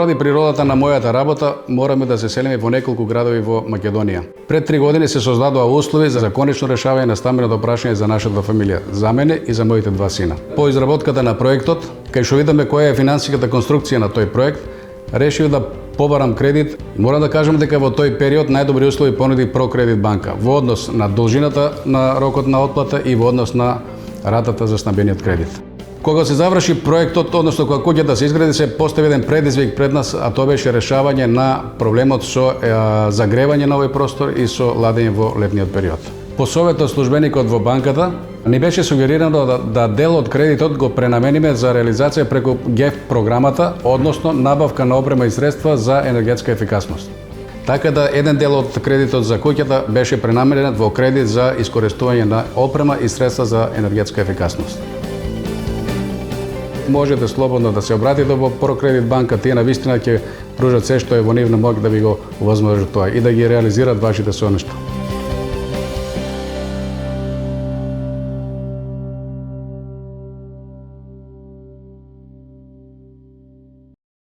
Поради природата на мојата работа, мораме да се селиме во неколку градови во Македонија. Пред 3 години се создадоа услови за конечно решавање на стамбеното прашање за нашата фамилија, за мене и за моите 2 сина. По изработката на проектот, кај што видиме која е финансиската конструкција на тој проект, решив да побарам кредит. Морам да кажам дека во тој период најдобри услови понуди Прокредит банка во однос на должината на рокот на отплата и во однос на ратата за стамбениот кредит. Кога се заврши проектот, односно кога куќата се изгради, се постави еден предизвик пред нас, а тоа беше решавање на проблемот со загревање на овој простор и со ладење во летниот период. По совет од службеникот во банката, ни беше сугерирано да дел од кредитот го пренамениме за реализација преку ГЕФ програмата, односно набавка на опрема и средства за енергетска ефикасност. Така да еден дел од кредитот за куќата беше пренаменет во кредит за искористување на опрема и средства за енергетска ефикасност. Можете слободно да се обратите во Прокредит банка, тие навистина ќе пружат се што е во нивна моќ да ви го овозможат тоа и да ги реализираат вашите сонешта.